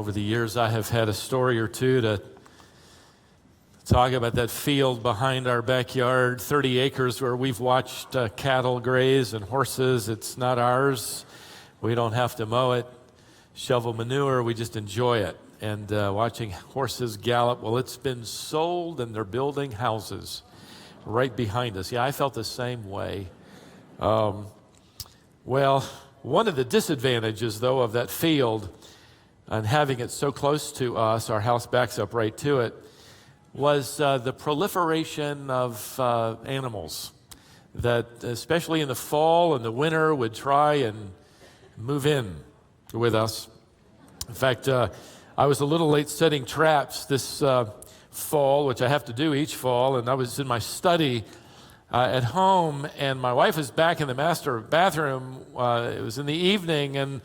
over the years, I have had a story or two to talk about that field behind our backyard, 30 acres where we've watched cattle graze and horses. It's not ours. We don't have to mow it, shovel manure. We just enjoy it. And watching horses gallop, well, it's been sold and they're building houses right behind us. Yeah, I felt the same way. Well, one of the disadvantages, though, of that field and having it so close to us, our house backs up right to it, was the proliferation of animals that, especially in the fall and the winter, would try and move in with us. In fact, I was a little late setting traps this fall, which I have to do each fall, and I was in my study at home, and my wife was back in the master bathroom. It was in the evening, and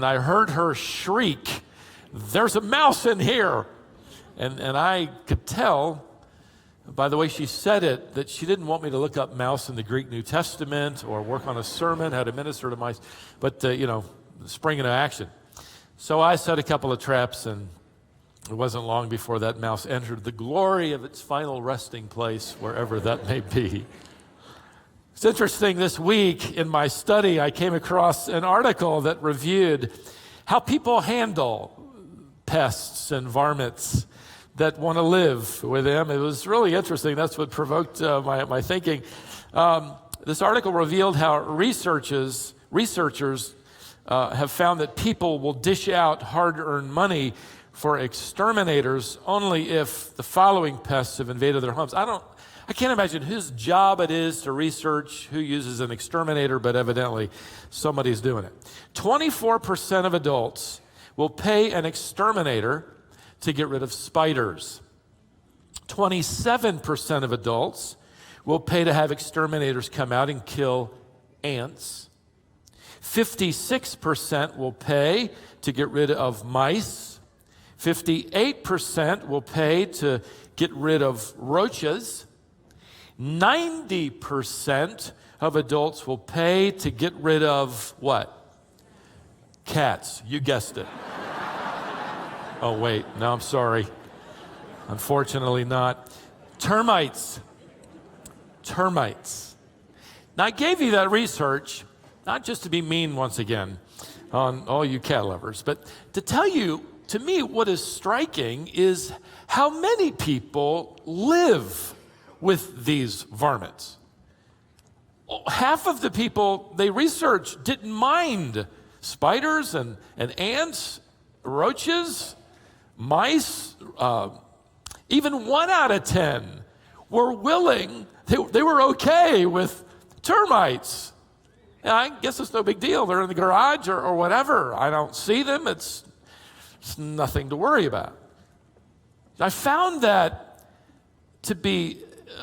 I heard her shriek, "There's a mouse in here!" And I could tell by the way she said it that she didn't want me to look up mouse in the Greek New Testament or work on a sermon, how to minister to mice, but, spring into action. So I set a couple of traps, and it wasn't long before that mouse entered the glory of its final resting place, wherever that may be. It's interesting, this week in my study, I came across an article that reviewed how people handle pests and varmints that want to live with them. It was really interesting. That's what provoked my thinking. This article revealed how researchers have found that people will dish out hard-earned money for exterminators only if the following pests have invaded their homes. I can't imagine whose job it is to research who uses an exterminator, but evidently somebody's doing it. 24% of adults will pay an exterminator to get rid of spiders. 27% of adults will pay to have exterminators come out and kill ants. 56% will pay to get rid of mice. 58% will pay to get rid of roaches. 90% of adults will pay to get rid of what? Cats. You guessed it. Oh, wait. No, I'm sorry. Unfortunately not. Termites. Termites. Now, I gave you that research, not just to be mean once again on all you cat lovers, but to tell you, to me, what is striking is how many people live with these varmints. Half of the people they researched didn't mind spiders and ants, roaches, mice. Even 1 out of 10 were willing, they were okay with termites. And I guess it's no big deal. They're in the garage or whatever. I don't see them. It's nothing to worry about. I found that to be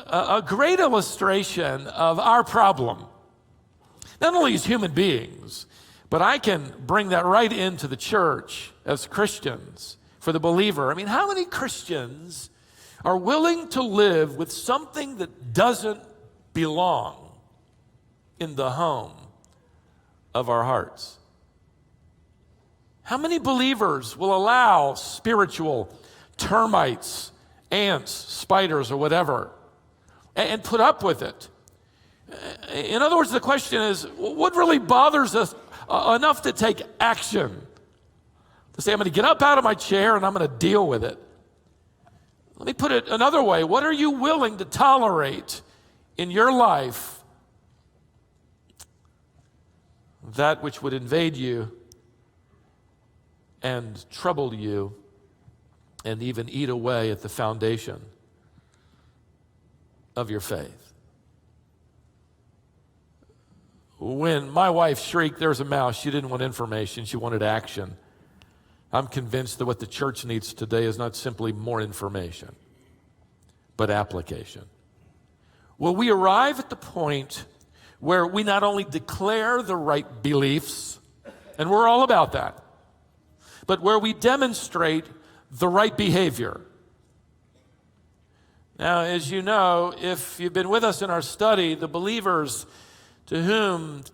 a great illustration of our problem. Not only as human beings, but I can bring that right into the church as Christians, for the believer. I mean, how many Christians are willing to live with something that doesn't belong in the home of our hearts? How many believers will allow spiritual termites, ants, spiders, or whatever, and put up with it? In other words, the question is, what really bothers us enough to take action? To say, I'm going to get up out of my chair and I'm going to deal with it. Let me put it another way. What are you willing to tolerate in your life that which would invade you and trouble you and even eat away at the foundation of your faith? When my wife shrieked, "There's a mouse," she didn't want information, she wanted action. I'm convinced that what the church needs today is not simply more information, but application. Will we arrive at the point where we not only declare the right beliefs, and we're all about that, but where we demonstrate the right behavior? Now, as you know, if you've been with us in our study, the believers to whom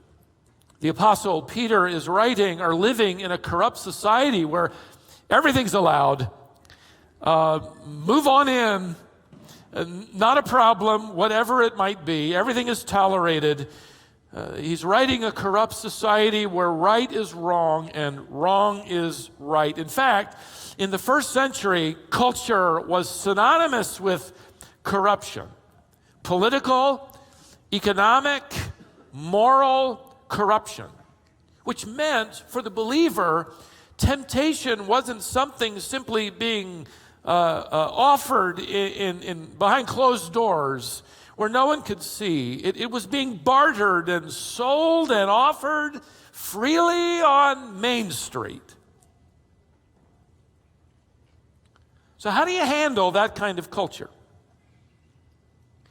the Apostle Peter is writing are living in a corrupt society where Everything's allowed. Move on in. Not a problem, whatever it might be. Everything is tolerated. He's writing a corrupt society where right is wrong and wrong is right. In fact, in the first century, culture was synonymous with corruption. Political, economic, moral corruption. Which meant for the believer, temptation wasn't something simply being offered in behind closed doors where no one could see. It was being bartered and sold and offered freely on Main Street. So how do you handle that kind of culture?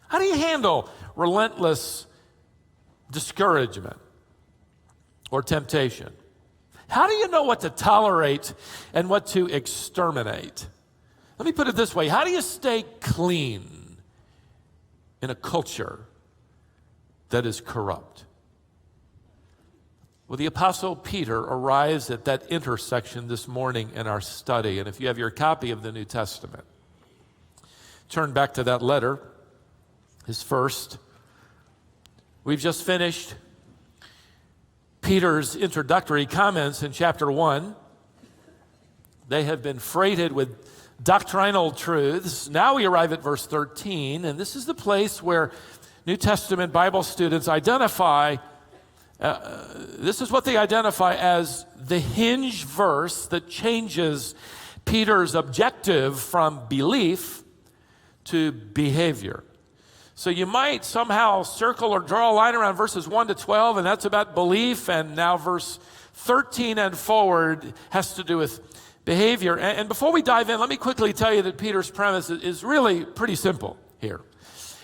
How do you handle relentless discouragement or temptation? How do you know what to tolerate and what to exterminate? Let me put it this way. How do you stay clean in a culture that is corrupt? Well, the Apostle Peter arrives at that intersection this morning in our study. And if you have your copy of the New Testament, turn back to that letter, his first. We've just finished Peter's introductory comments in chapter 1. They have been freighted with doctrinal truths. Now we arrive at verse 13, and this is the place where New Testament Bible students identify, this is what they identify as the hinge verse that changes Peter's objective from belief to behavior. So you might somehow circle or draw a line around verses 1 to 12, and that's about belief, and now verse 13 and forward has to do with behavior. And before we dive in, let me quickly tell you that Peter's premise is really pretty simple here.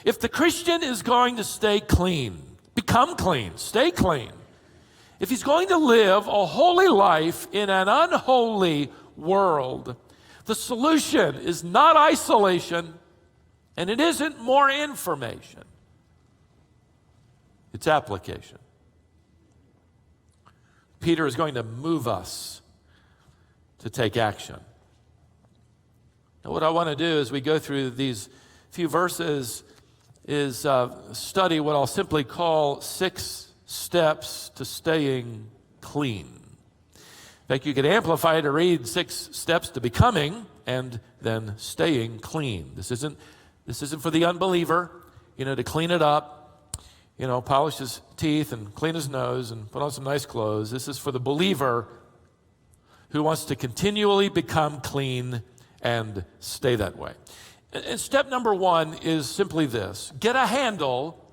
If the Christian is going to stay clean, become clean, stay clean, if he's going to live a holy life in an unholy world, the solution is not isolation, and it isn't more information. It's application. Peter is going to move us to take action. Now, what I want to do as we go through these few verses is study what I'll simply call 6 steps to staying clean. In fact, you could amplify it to read 6 steps to becoming and then staying clean. This isn't for the unbeliever, to clean it up, polish his teeth and clean his nose and put on some nice clothes. This is for the believer who wants to continually become clean and stay that way. And step number 1 is simply this: get a handle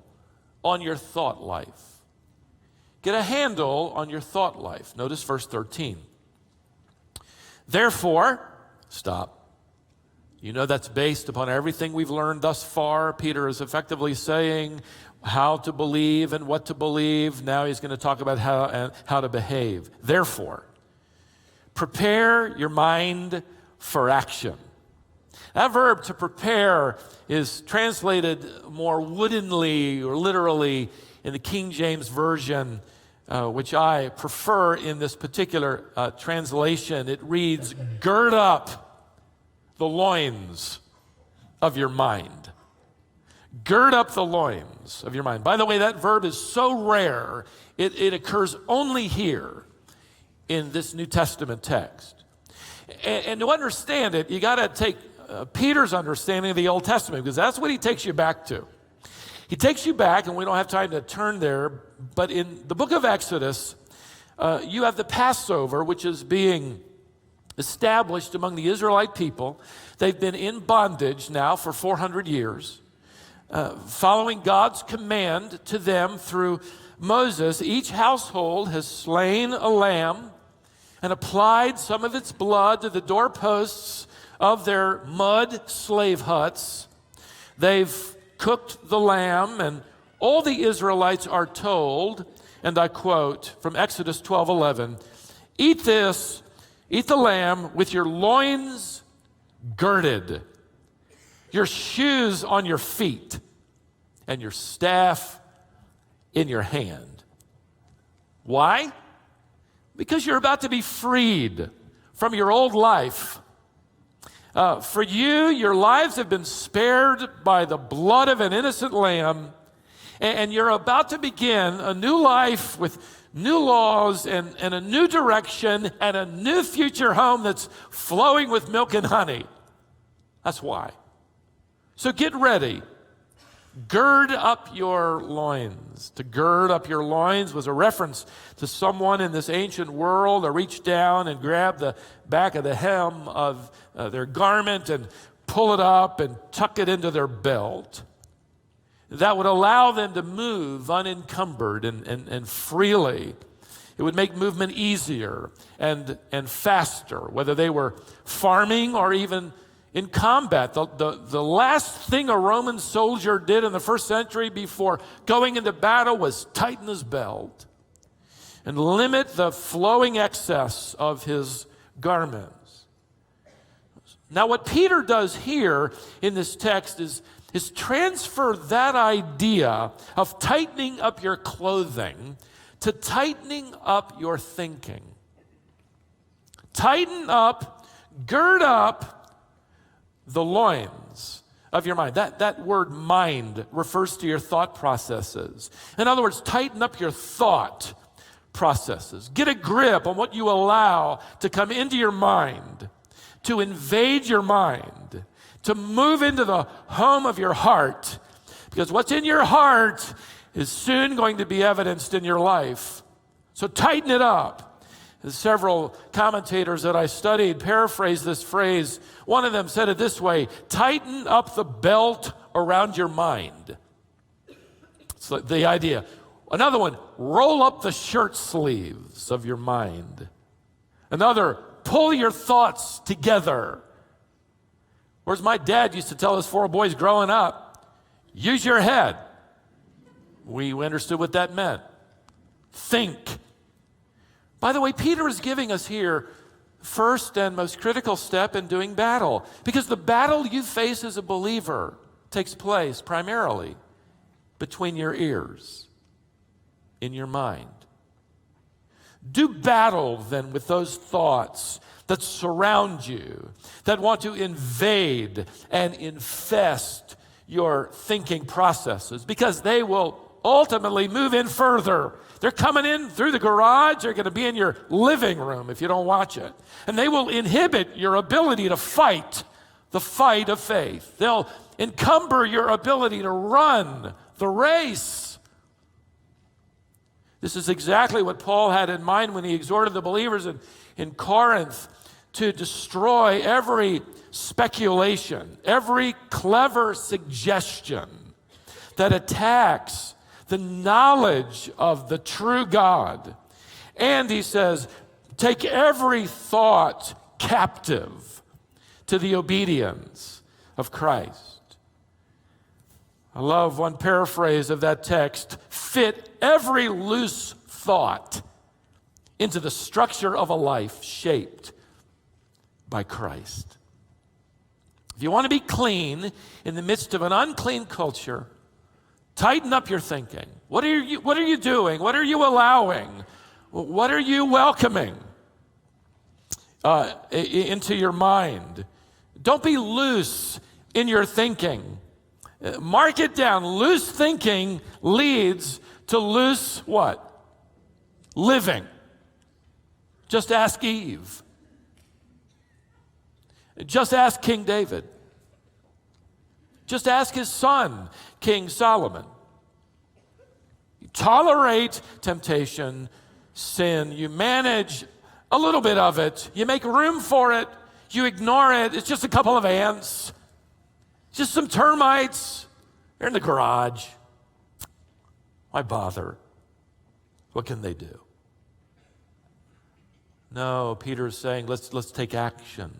on your thought life. Get a handle on your thought life. Notice verse 13. Therefore, stop. That's based upon everything we've learned thus far. Peter is effectively saying how to believe and what to believe. Now he's going to talk about how to behave. Therefore, prepare your mind for action. That verb to prepare is translated more woodenly or literally in the King James Version, which I prefer in this particular translation. It reads, gird up the loins of your mind. Gird up the loins of your mind. By the way, that verb is so rare, it occurs only here in this New Testament text. And to understand it, you got to take Peter's understanding of the Old Testament, because that's what he takes you back to. He takes you back, and we don't have time to turn there, but in the book of Exodus, you have the Passover, which is being established among the Israelite people. They've been in bondage now for 400 years. Following God's command to them through Moses, each household has slain a lamb and applied some of its blood to the doorposts of their mud slave huts. They've cooked the lamb, and all the Israelites are told, and I quote from Exodus 12:11, eat the lamb with your loins girded, your shoes on your feet, and your staff in your hand. Why? Because you're about to be freed from your old life. For you, your lives have been spared by the blood of an innocent lamb, and you're about to begin a new life with new laws and a new direction and a new future home that's flowing with milk and honey. That's why. So get ready. Gird up your loins. To gird up your loins was a reference to someone in this ancient world to reach down and grab the back of the hem of their garment and pull it up and tuck it into their belt. That would allow them to move unencumbered and freely. It would make movement easier and faster, whether they were farming or even in combat. The last thing a Roman soldier did in the first century before going into battle was tighten his belt and limit the flowing excess of his garments. Now, what Peter does here in this text is transfer that idea of tightening up your clothing to tightening up your thinking. Tighten up, gird up the loins of your mind. That word mind refers to your thought processes. In other words, tighten up your thought processes. Get a grip on what you allow to come into your mind, to invade your mind, to move into the home of your heart. Because what's in your heart is soon going to be evidenced in your life. So tighten it up. Several commentators that I studied paraphrased this phrase. One of them said it this way: tighten up the belt around your mind. It's the idea. Another one, roll up the shirt sleeves of your mind. Another, pull your thoughts together. Whereas my dad used to tell us 4 boys growing up, use your head. We understood what that meant. Think. By the way, Peter is giving us here first and most critical step in doing battle, because the battle you face as a believer takes place primarily between your ears, in your mind. Do battle then with those thoughts that surround you, that want to invade and infest your thinking processes, because they will ultimately move in further. They're coming in through the garage. They're going to be in your living room if you don't watch it. And they will inhibit your ability to fight the fight of faith. They'll encumber your ability to run the race. This is exactly what Paul had in mind when he exhorted the believers in Corinth to destroy every speculation, every clever suggestion that attacks the knowledge of the true God. And he says, take every thought captive to the obedience of Christ. I love one paraphrase of that text: fit every loose thought into the structure of a life shaped by Christ. If you want to be clean in the midst of an unclean culture, tighten up your thinking. What are you doing? What are you allowing? What are you welcoming into your mind? Don't be loose in your thinking. Mark it down. Loose thinking leads to loose what? Living. Just ask Eve. Just ask King David. Just ask his son, King Solomon. You tolerate temptation, sin. You manage a little bit of it. You make room for it. You ignore it. It's just a couple of ants. Just some termites. They're in the garage. Why bother? What can they do? No, Peter is saying, let's take action.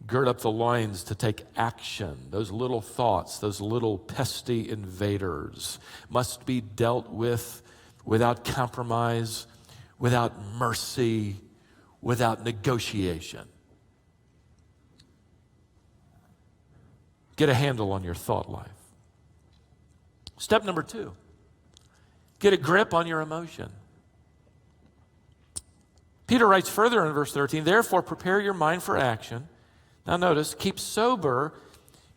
Gird up the loins to take action. Those little thoughts, those little pesky invaders must be dealt with without compromise, without mercy, without negotiation. Get a handle on your thought life. Step number 2, get a grip on your emotion. Peter writes further in verse 13, therefore prepare your mind for action. Now notice, keep sober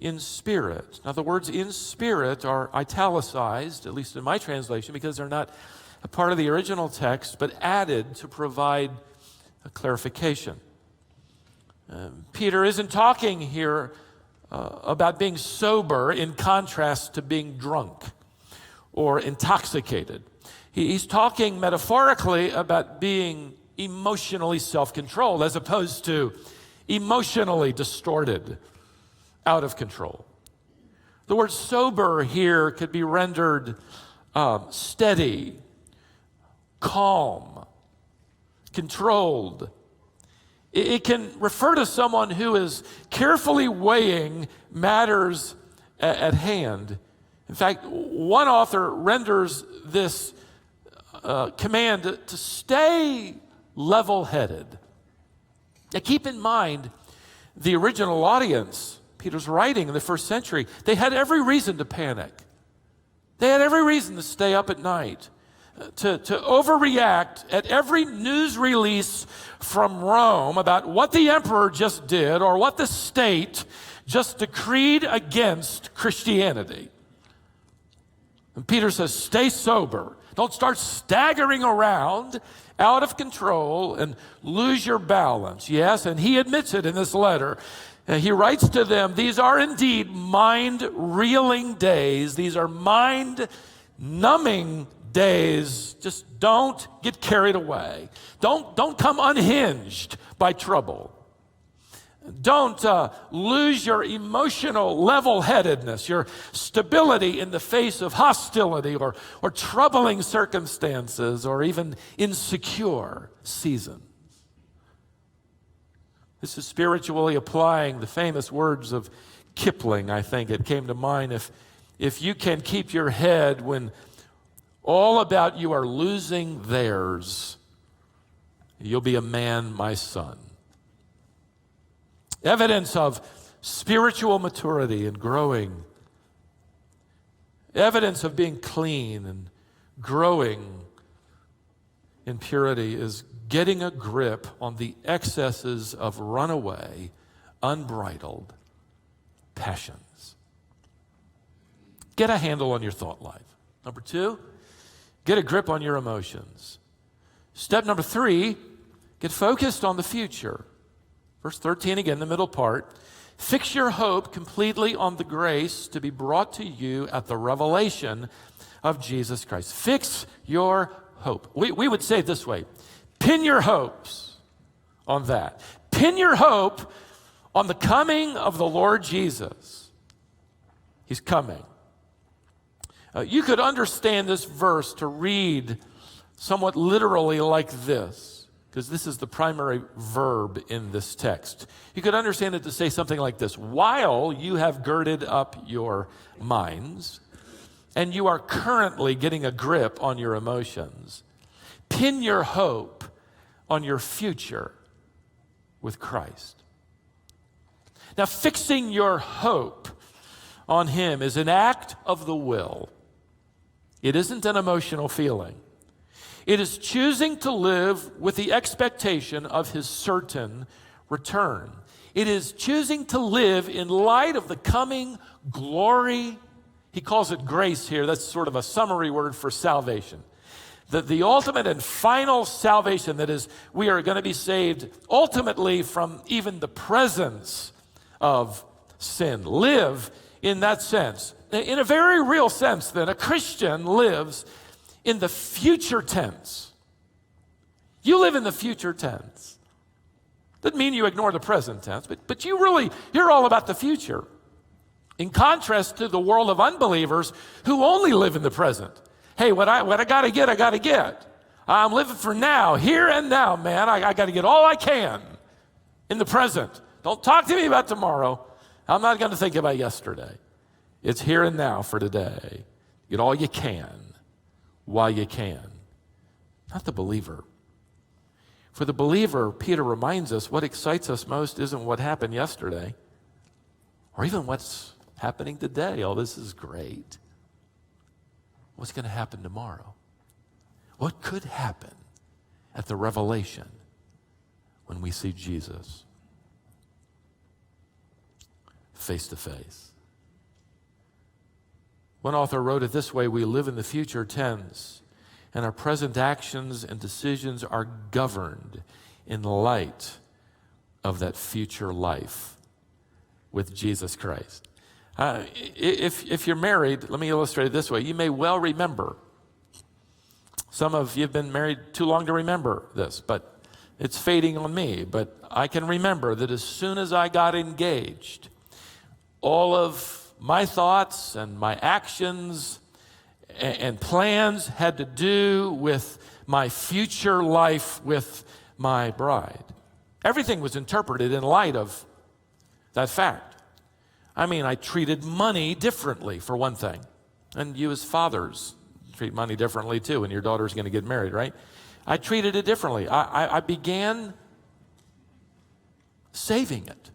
in spirit. Now the words in spirit are italicized, at least in my translation, because they're not a part of the original text, but added to provide a clarification. Peter isn't talking here about being sober in contrast to being drunk or intoxicated. He's talking metaphorically about being emotionally self-controlled as opposed to emotionally distorted, out of control. The word sober here could be rendered steady, calm, controlled. It can refer to someone who is carefully weighing matters at hand. In fact, one author renders this command to stay level-headed. Now keep in mind, the original audience, Peter's writing in the first century, they had every reason to panic. They had every reason to stay up at night, to overreact at every news release from Rome about what the emperor just did or what the state just decreed against Christianity. And Peter says, stay sober. Don't start staggering around out of control and lose your balance. Yes, and he admits it in this letter. And he writes to them, these are indeed mind-reeling days. These are mind-numbing days. Just don't get carried away. Don't come unhinged by trouble. Don't lose your emotional level-headedness, your stability in the face of hostility or troubling circumstances or even insecure seasons. This is spiritually applying the famous words of Kipling, I think. It came to mind, if you can keep your head when all about you are losing theirs, you'll be a man, my son. Evidence of spiritual maturity and growing. Evidence of being clean and growing in purity is getting a grip on the excesses of runaway, unbridled passions. Get a handle on your thought life. Number 2, get a grip on your emotions. Step number 3, get focused on the future. Verse 13 again, the middle part. Fix your hope completely on the grace to be brought to you at the revelation of Jesus Christ. Fix your hope. We would say it this way. Pin your hopes on that. Pin your hope on the coming of the Lord Jesus. He's coming. You could understand this verse to read somewhat literally like this, because this is the primary verb in this text. You could understand it to say something like this. While you have girded up your minds, and you are currently getting a grip on your emotions, pin your hope on your future with Christ. Now, fixing your hope on Him is an act of the will. It isn't an emotional feeling. It is choosing to live with the expectation of His certain return. It is choosing to live in light of the coming glory. He calls it grace here. That's sort of a summary word for salvation. The ultimate and final salvation, that is, we are going to be saved ultimately from even the presence of sin. Live in that sense. In a very real sense, then, a Christian lives in the future tense. You live in the future tense. Doesn't mean you ignore the present tense, but you're all about the future. In contrast to the world of unbelievers who only live in the present. Hey, what I got to get, I got to get. I'm living for now, here and now, man. I got to get all I can in the present. Don't talk to me about tomorrow. I'm not going to think about yesterday. It's here and now for today. Get all you can while you can. Not the believer. For the believer, Peter reminds us, what excites us most isn't what happened yesterday or even what's happening today. Oh, this is great. What's going to happen tomorrow? What could happen at the revelation when we see Jesus face to face. One author wrote it this way: we live in the future tense, and our present actions and decisions are governed in light of that future life with Jesus Christ. If you're married, let me illustrate it this way. You may well remember. Some of you have been married too long to remember this, but it's fading on me. But I can remember that as soon as I got engaged, all of my thoughts and my actions and plans had to do with my future life with my bride. Everything was interpreted in light of that fact. I mean, I treated money differently, for one thing. And you as fathers treat money differently too when your daughter's going to get married, right? I treated it differently. I began saving it.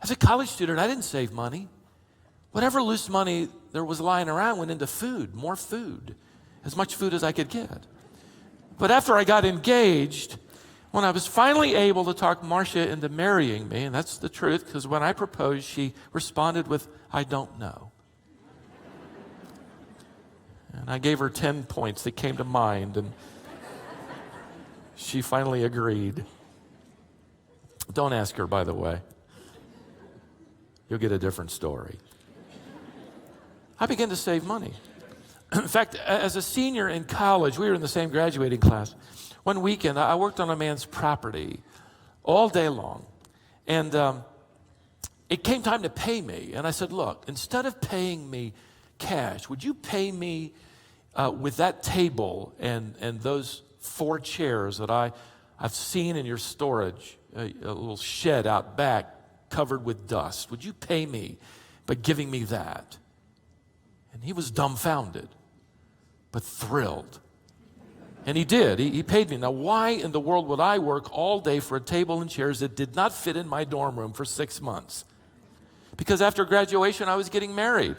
As a college student, I didn't save money. Whatever loose money there was lying around went into food, more food, as much food as I could get. But after I got engaged, when I was finally able to talk Marcia into marrying me, and that's the truth, because when I proposed, she responded with, "I don't know." And I gave her 10 points that came to mind, and she finally agreed. Don't ask her, by the way. You'll get a different story. I began to save money. In fact, as a senior in college, we were in the same graduating class. One weekend, I worked on a man's property all day long. And it came time to pay me. And I said, look, instead of paying me cash, would you pay me with that table and those 4 chairs that I've seen in your storage, a little shed out back covered with dust? Would you pay me by giving me that? And he was dumbfounded, but thrilled. And he did. He paid me. Now, why in the world would I work all day for a table and chairs that did not fit in my dorm room for 6 months? Because after graduation, I was getting married.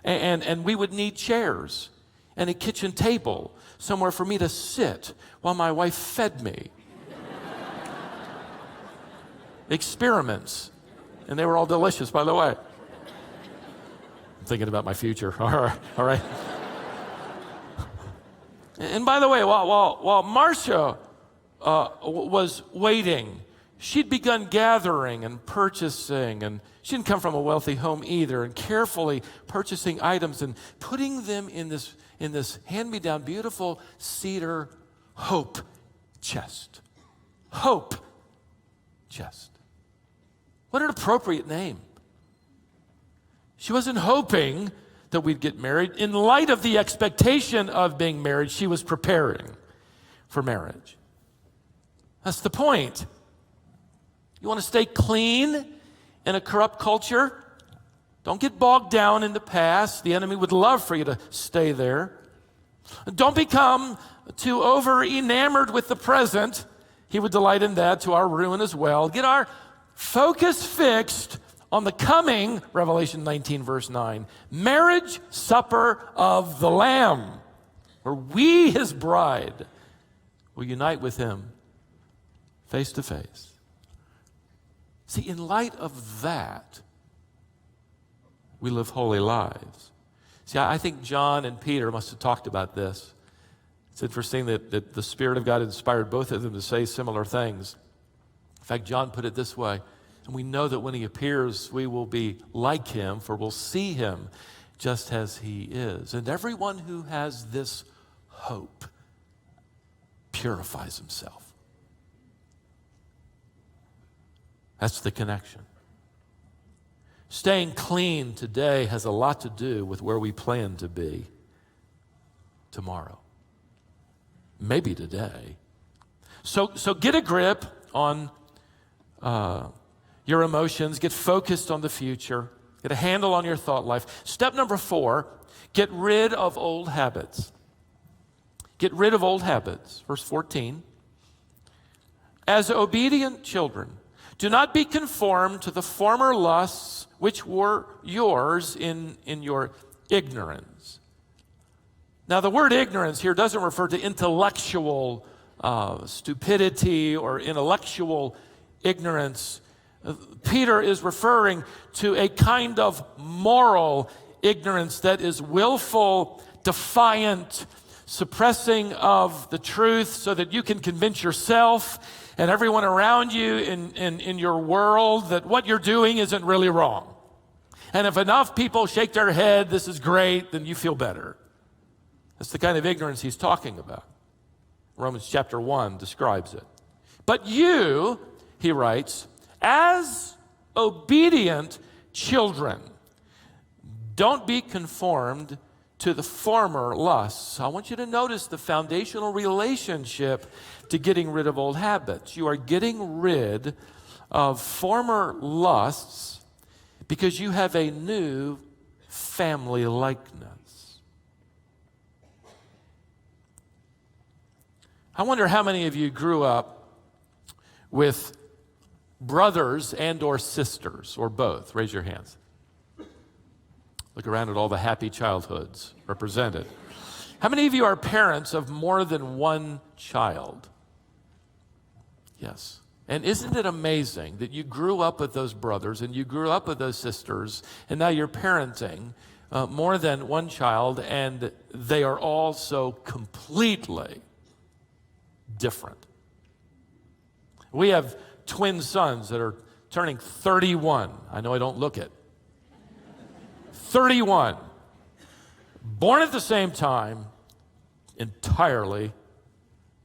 And we would need chairs and a kitchen table, somewhere for me to sit while my wife fed me. Experiments. And they were all delicious, by the way. I'm thinking about my future. All right. And by the way, while Marcia was waiting, she'd begun gathering and purchasing, and she didn't come from a wealthy home either, and carefully purchasing items and putting them in this hand-me-down beautiful cedar hope chest. Hope chest. What an appropriate name. She wasn't hoping that we'd get married. In light of the expectation of being married, she was preparing for marriage. That's the point. You want to stay clean in a corrupt culture? Don't get bogged down in the past. The enemy would love for you to stay there. Don't become too over-enamored with the present. He would delight in that, to our ruin as well. Get our focus fixed on the coming, Revelation 19, verse 9, marriage supper of the Lamb, where we, his bride, will unite with him face to face. See, in light of that, we live holy lives. See, I think John and Peter must have talked about this. It's interesting that the Spirit of God inspired both of them to say similar things. In fact, John put it this way: and we know that when he appears, we will be like him, for we'll see him just as he is. And everyone who has this hope purifies himself. That's the connection. Staying clean today has a lot to do with where we plan to be tomorrow. Maybe today. So get a grip on your emotions. Get focused on the future. Get a handle on your thought life. Step number 4, get rid of old habits. Get rid of old habits. Verse 14. As obedient children, do not be conformed to the former lusts which were yours in your ignorance. Now, the word ignorance here doesn't refer to intellectual stupidity or intellectual ignorance. Peter is referring to a kind of moral ignorance that is willful, defiant, suppressing of the truth so that you can convince yourself and everyone around you in your world that what you're doing isn't really wrong. And if enough people shake their head, this is great, then you feel better. That's the kind of ignorance he's talking about. Romans chapter 1 describes it. But you, he writes, as obedient children, don't be conformed to the former lusts. I want you to notice the foundational relationship to getting rid of old habits. You are getting rid of former lusts because you have a new family likeness. I wonder how many of you grew up with brothers and or sisters, or both. Raise your hands. Look around at all the happy childhoods represented. How many of you are parents of more than one child? Yes. And isn't it amazing that you grew up with those brothers and you grew up with those sisters, and now you're parenting more than one child, and they are all so completely different. We have twin sons that are turning 31. I know I don't look it. 31. Born at the same time, entirely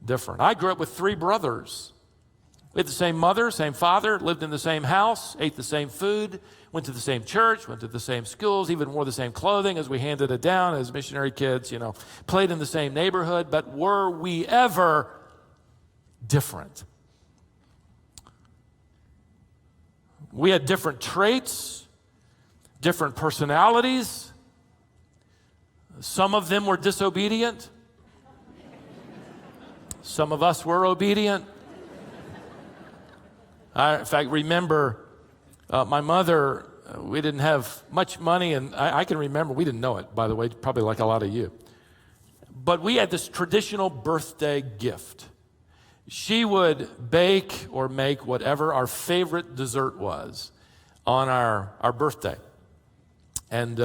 different. I grew up with 3 brothers. We had the same mother, same father, lived in the same house, ate the same food, went to the same church, went to the same schools, even wore the same clothing as we handed it down as missionary kids, played in the same neighborhood. But were we ever different? We had different traits, different personalities. Some of them were disobedient. Some of us were obedient. I, in fact, remember my mother, we didn't have much money, and I can remember, we didn't know it, by the way, probably like a lot of you. But we had this traditional birthday gift. She would bake or make whatever our favorite dessert was on our birthday. And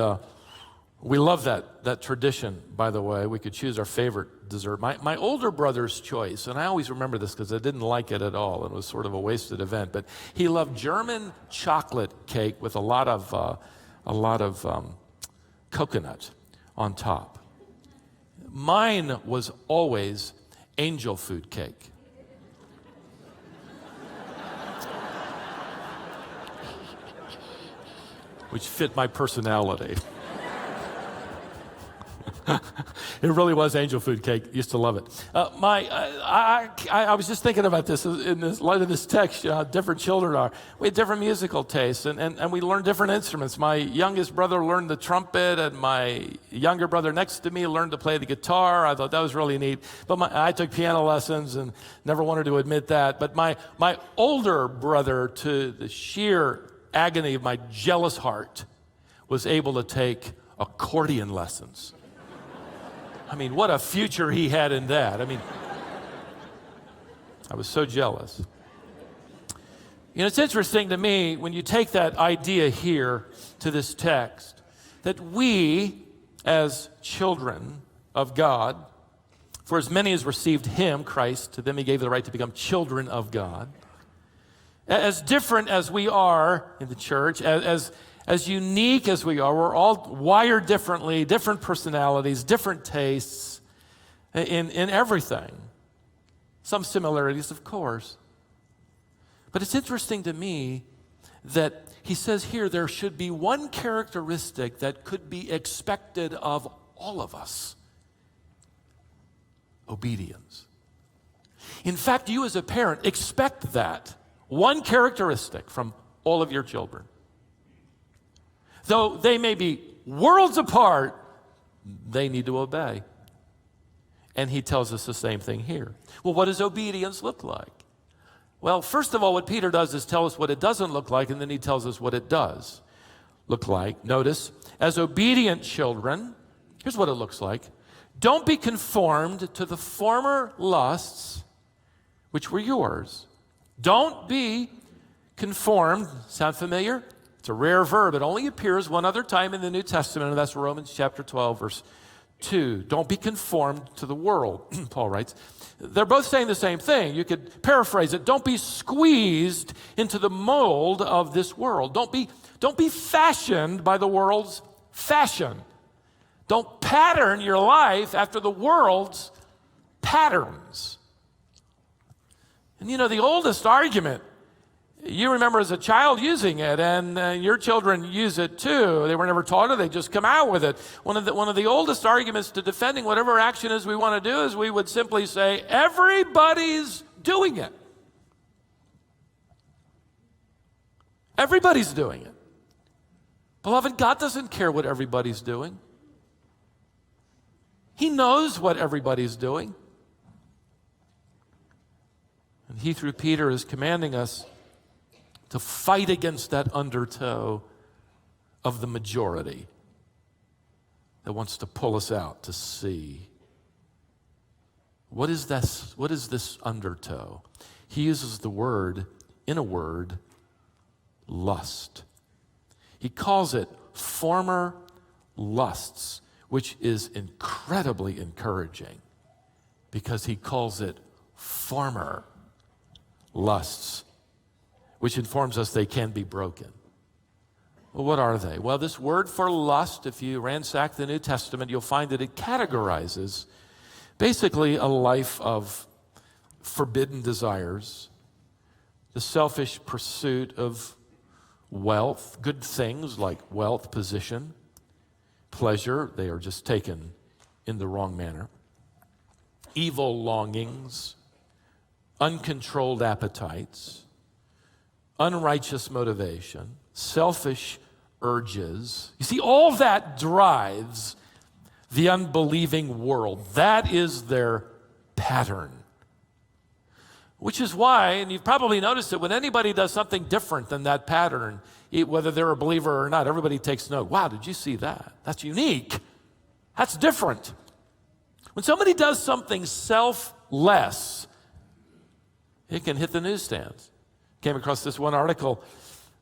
we love that tradition, by the way. We could choose our favorite dessert. My older brother's choice, and I always remember this because I didn't like it at all. It was sort of a wasted event. But he loved German chocolate cake with a lot of coconut on top. Mine was always angel food cake. Which fit my personality. It really was angel food cake. Used to love it. I was just thinking about this in this light of this text. How different children are. We had different musical tastes, and we learned different instruments. My youngest brother learned the trumpet, and my younger brother next to me learned to play the guitar. I thought that was really neat. But I took piano lessons and never wanted to admit that. But my older brother, to the sheer agony of my jealous heart, was able to take accordion lessons. I mean, what a future he had in that. I mean, I was so jealous. It's interesting to me when you take that idea here to this text, that we, as children of God, for as many as received him, Christ, to them he gave the right to become children of God. As different as we are in the church, as unique as we are, we're all wired differently, different personalities, different tastes in everything. Some similarities, of course. But it's interesting to me that he says here there should be one characteristic that could be expected of all of us: obedience. In fact, you as a parent expect that. One characteristic from all of your children. Though they may be worlds apart, they need to obey. And he tells us the same thing here. Well, what does obedience look like? Well, first of all, what Peter does is tell us what it doesn't look like, and then he tells us what it does look like. Notice, as obedient children, here's what it looks like. Don't be conformed to the former lusts which were yours. Don't be conformed. Sound familiar? It's a rare verb. It only appears one other time in the New Testament, and that's Romans chapter 12, verse 2. Don't be conformed to the world, Paul writes. They're both saying the same thing. You could paraphrase it. Don't be squeezed into the mold of this world. Don't be fashioned by the world's fashion. Don't pattern your life after the world's patterns. And you know, the oldest argument, you remember as a child using it, and your children use it too. They were never taught it, they just come out with it. One of the oldest arguments to defending whatever action is we want to do is we would simply say, everybody's doing it. Everybody's doing it. Beloved, God doesn't care what everybody's doing. He knows what everybody's doing. And he, through Peter, is commanding us to fight against that undertow of the majority that wants to pull us out to see. What is this undertow? He uses the word, in a word, lust. He calls it former lusts, which is incredibly encouraging because he calls it former lusts, which informs us they can be broken. Well, what are they? Well, this word for lust, if you ransack the New Testament, you'll find that it categorizes basically a life of forbidden desires, the selfish pursuit of wealth, good things like wealth, position, pleasure, they are just taken in the wrong manner, evil longings, uncontrolled appetites, unrighteous motivation, selfish urges. You see, all that drives the unbelieving world. That is their pattern. Which is why, and you've probably noticed it, when anybody does something different than that pattern, whether they're a believer or not, everybody takes note. Wow, did you see that? That's unique. That's different. When somebody does something selfless, it can hit the newsstands. Came across this one article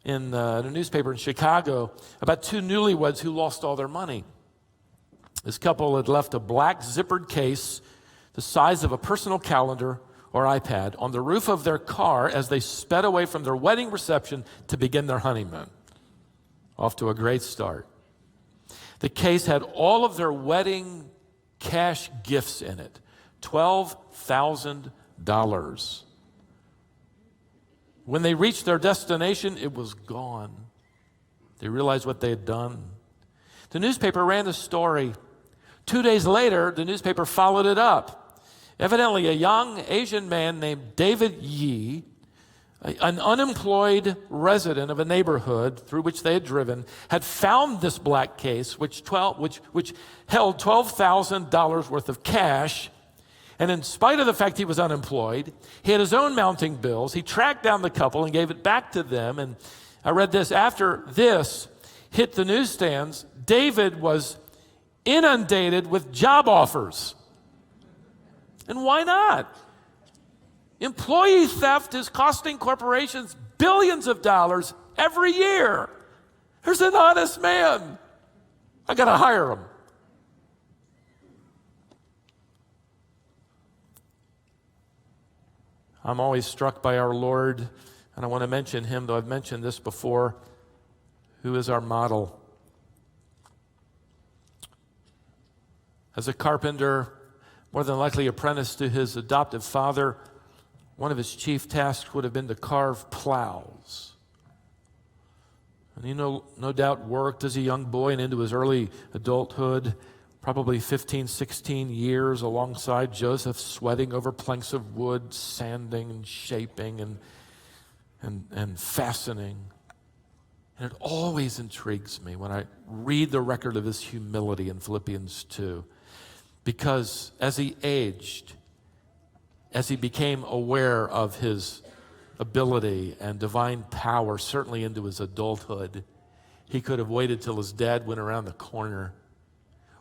in a newspaper in Chicago about two newlyweds who lost all their money. This couple had left a black zippered case the size of a personal calendar or iPad on the roof of their car as they sped away from their wedding reception to begin their honeymoon. Off to a great start. The case had all of their wedding cash gifts in it, $12,000. When they reached their destination, it was gone. They realized what they had done. The newspaper ran the story. 2 days later, the newspaper followed it up. Evidently, a young Asian man named David Yi, an unemployed resident of a neighborhood through which they had driven, had found this black case, which held $12,000 worth of cash. And in spite of the fact he was unemployed, he had his own mounting bills. He tracked down the couple and gave it back to them. And I read this. After this hit the newsstands, David was inundated with job offers. And why not? Employee theft is costing corporations billions of dollars every year. There's an honest man. I got to hire him. I'm always struck by our Lord, and I want to mention him, though I've mentioned this before, who is our model. As a carpenter, more than likely apprenticed to his adoptive father, one of his chief tasks would have been to carve plows. And he no doubt worked as a young boy and into his early adulthood, probably 15, 16 years alongside Joseph, sweating over planks of wood, sanding and shaping and fastening. And it always intrigues me when I read the record of his humility in Philippians 2. Because as he aged, as he became aware of his ability and divine power, certainly into his adulthood, he could have waited till his dad went around the corner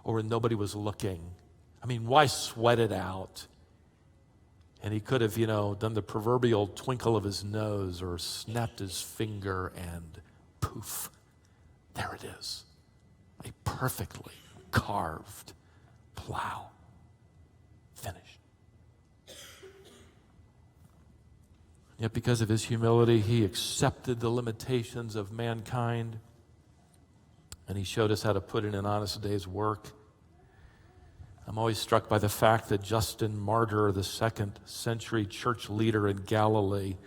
or when nobody was looking. I mean, why sweat it out? And he could have, done the proverbial twinkle of his nose or snapped his finger and poof, there it is. A perfectly carved plow. Finished. Yet because of his humility, he accepted the limitations of mankind, and he showed us how to put in an honest day's work. I'm always struck by the fact that Justin Martyr, the 2nd century church leader in Galilee,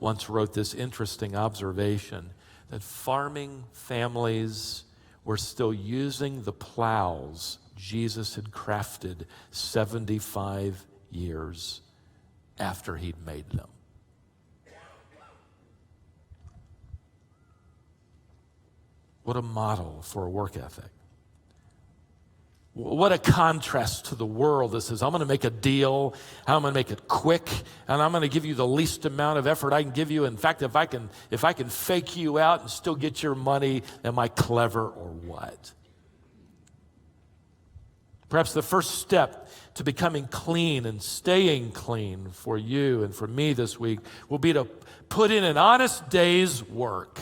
once wrote this interesting observation that farming families were still using the plows Jesus had crafted 75 years after he'd made them. What a model for a work ethic. What a contrast to the world that says, I'm going to make a deal, I'm going to make it quick, and I'm going to give you the least amount of effort I can give you. In fact, if I can fake you out and still get your money, am I clever or what? Perhaps the first step to becoming clean and staying clean for you and for me this week will be to put in an honest day's work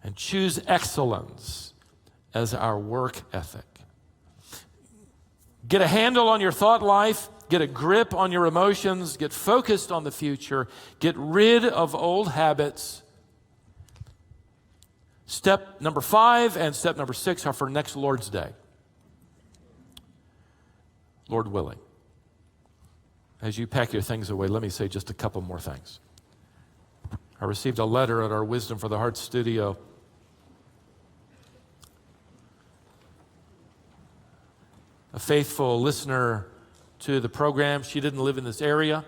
and choose excellence as our work ethic. Get a handle on your thought life, get a grip on your emotions, get focused on the future, get rid of old habits. Step number 5 and step number 6 are for next Lord's Day. Lord willing. As you pack your things away, let me say just a couple more things. I received a letter at our Wisdom for the Heart studio. A faithful listener to the program. She didn't live in this area.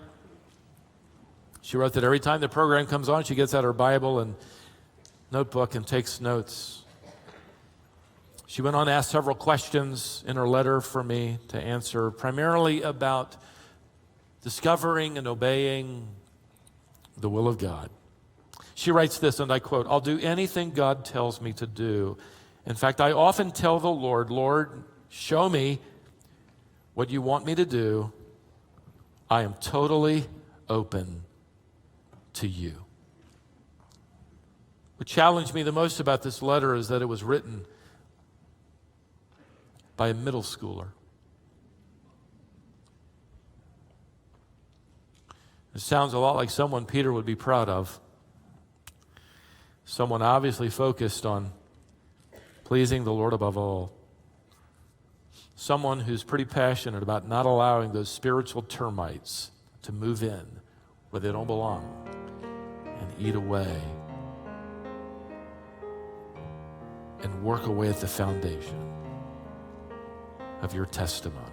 She wrote that every time the program comes on, she gets out her Bible and notebook and takes notes. She went on to ask several questions in her letter for me to answer, primarily about discovering and obeying the will of God. She writes this, and I quote, I'll do anything God tells me to do. In fact, I often tell the Lord, Lord, show me what you want me to do. I am totally open to you. What challenged me the most about this letter is that it was written by a middle schooler. It sounds a lot like someone Peter would be proud of. Someone obviously focused on pleasing the Lord above all. Someone who's pretty passionate about not allowing those spiritual termites to move in where they don't belong and eat away and work away at the foundation of your testimony.